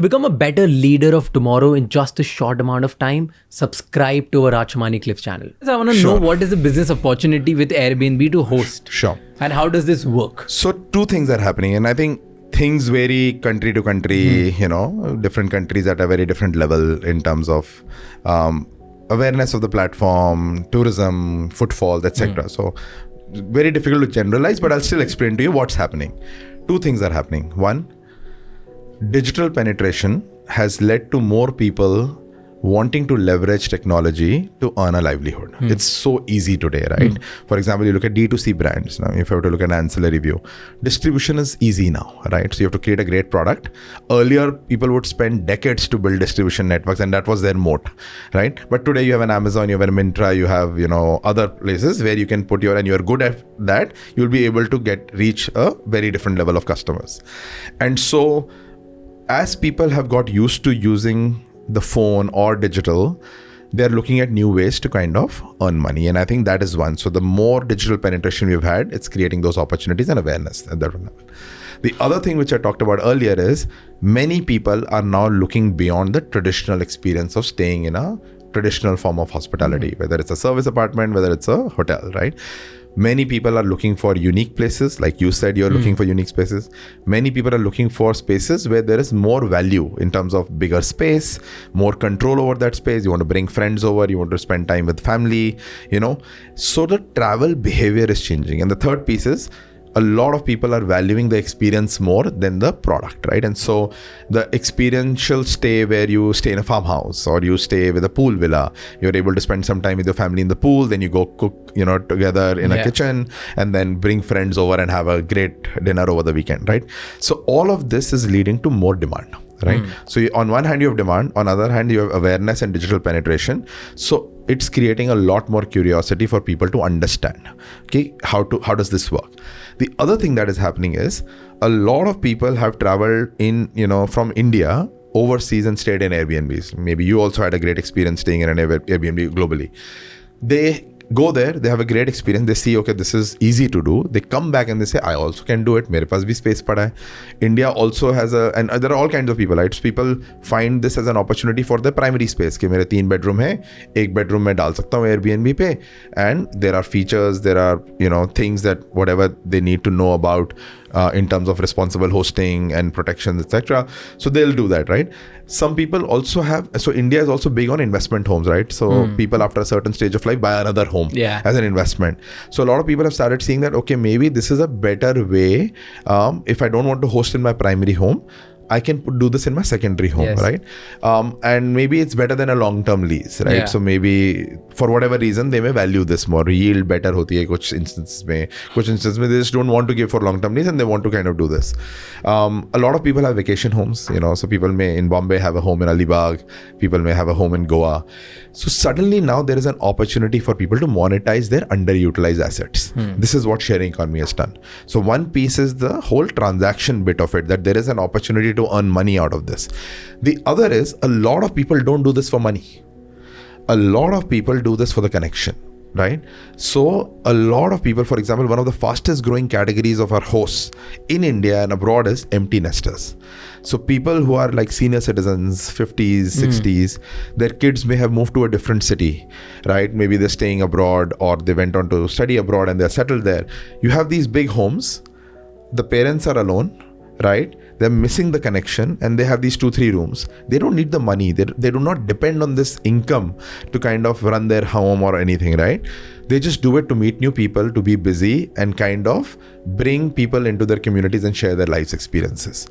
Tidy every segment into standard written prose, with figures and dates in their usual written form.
To become a better leader of tomorrow in just a short amount of time, subscribe to our Raj Shamani Clips channel. So I want to know, what is the business opportunity with Airbnb to host? Sure. And how does this work? So two things are happening, and I think things vary country to country, different countries at a very different level in terms of awareness of the platform, tourism, footfall, etc. So very difficult to generalize, but I'll still explain to you what's happening. Two things are happening. One, digital penetration has led to more people wanting to leverage technology to earn a livelihood. It's so easy today, right? For example, you look at D2C brands. Now, if you have to look at ancillary view, distribution is easy now, right? So you have to create a great product. Earlier, people would spend decades to build distribution networks, and that was their moat, right? But today you have an Amazon, you have a Myntra, you have, other places where you can put and you're good at that, you'll be able to reach a very different level of customers. And so as people have got used to using the phone or digital, they're looking at new ways to kind of earn money. And I think that is one. So the more digital penetration we've had, it's creating those opportunities and awareness at that level. The other thing which I talked about earlier is many people are now looking beyond the traditional experience of staying in a traditional form of hospitality, whether it's a service apartment, whether it's a hotel, right? Many people are looking for unique places. Like you said, you're looking for unique spaces. Many people are looking for spaces where there is more value in terms of bigger space, more control over that space. You want to bring friends over, you want to spend time with family, So the travel behavior is changing. And the third piece is, a lot of people are valuing the experience more than the product, right? And so the experiential stay where you stay in a farmhouse or you stay with a pool villa, you're able to spend some time with your family in the pool, then you go cook, together in a kitchen, and then bring friends over and have a great dinner over the weekend, right? So all of this is leading to more demand, right? So on one hand you have demand, on the other hand you have awareness and digital penetration. So it's creating a lot more curiosity for people to understand, okay, how does this work? The other thing that is happening is a lot of people have traveled from India overseas and stayed in Airbnbs. Maybe you also had a great experience staying in an Airbnb globally. They go there, they have a great experience, they see, okay, this is easy to do. They come back and they say, I also can do it. Mere paas bhi space pada hai. India also has and there are all kinds of people, right? So people find this as an opportunity for their primary space. Ke mere 3 bedroom hai, 1 bedroom mein dal sakta hu Airbnb pe. And there are features, there are, things that whatever they need to know about in terms of responsible hosting and protections, etc. So they'll do that, right? Some people also so India is also big on investment homes, right? So people after a certain stage of life buy another home as an investment. So a lot of people have started seeing that, okay, maybe this is a better way. If I don't want to host in my primary home, I can do this in my secondary home, right? And maybe it's better than a long-term lease, right? So maybe for whatever reason, they may value this more. Yield better hoti hai kuch instances mein they just don't want to give for long-term lease and they want to kind of do this. A lot of people have vacation homes, so people may in Bombay have a home in Alibag, people may have a home in Goa. So suddenly now there is an opportunity for people to monetize their underutilized assets. This is what sharing economy has done. So one piece is the whole transaction bit of it, that there is an opportunity to earn money out of this. The other is a lot of people don't do this for money. A lot of people do this for the connection, right? So a lot of people, for example, one of the fastest growing categories of our hosts in India and abroad is empty nesters. So people who are like senior citizens, 50s, 60s, their kids may have moved to a different city, right? Maybe they're staying abroad or they went on to study abroad and they're settled there. You have these big homes, the parents are alone, right? They're missing the connection and they have these 2-3 rooms. They don't need the money. They do not depend on this income to kind of run their home or anything, right? They just do it to meet new people, to be busy and kind of bring people into their communities and share their life's experiences.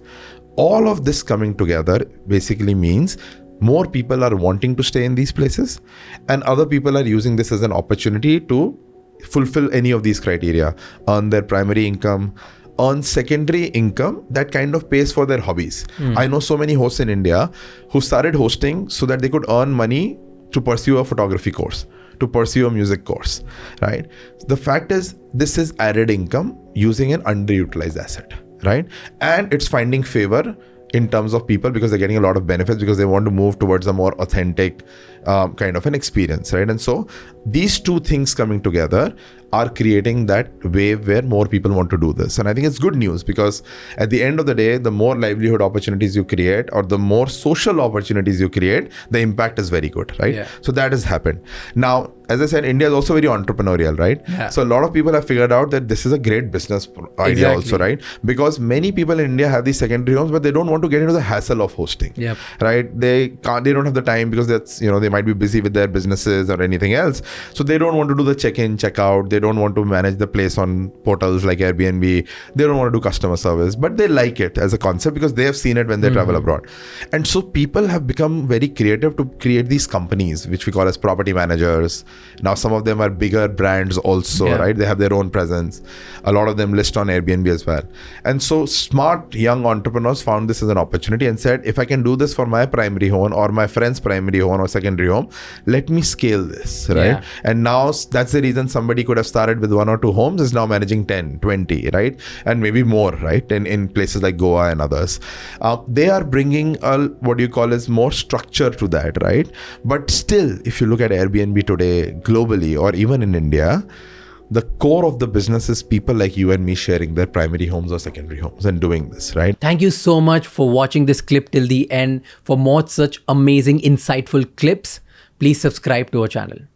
All of this coming together basically means more people are wanting to stay in these places and other people are using this as an opportunity to fulfill any of these criteria, earn their primary income, earn secondary income that kind of pays for their hobbies. I know so many hosts in India who started hosting so that they could earn money to pursue a photography course, to pursue a music course, right? The fact is, this is added income using an underutilized asset, right? And it's finding favor in terms of people because they're getting a lot of benefits because they want to move towards a more authentic kind of an experience, right? And so these two things coming together are creating that wave where more people want to do this. And I think it's good news, because at the end of the day, the more livelihood opportunities you create, or the more social opportunities you create, the impact is very good, right? Yeah. So that has happened. Now, as I said, India is also very entrepreneurial, right? Yeah. So a lot of people have figured out that this is a great business idea also, right? Because many people in India have these secondary homes, but they don't want to get into the hassle of hosting, Yep. right? They don't have the time, because that's, they might be busy with their businesses or anything else. So they don't want to do the check-in, check-out. They don't want to manage the place on portals like Airbnb. They don't want to do customer service, but they like it as a concept because they have seen it when they travel abroad. And so people have become very creative to create these companies, which we call as property managers. Now, some of them are bigger brands also, right? They have their own presence. A lot of them list on Airbnb as well. And so smart young entrepreneurs found this as an opportunity and said, if I can do this for my primary home or my friend's primary home or secondary home, let me scale this, right? Yeah. And now that's the reason somebody could have started with 1 or 2 homes, is now managing 10, 20, right? And maybe more, right? In places like Goa and others. They are bringing what you call is more structure to that, right? But still, if you look at Airbnb today, globally, or even in India, the core of the business is people like you and me sharing their primary homes or secondary homes and doing this, right? Thank you so much for watching this clip till the end. For more such amazing, insightful clips, please subscribe to our channel.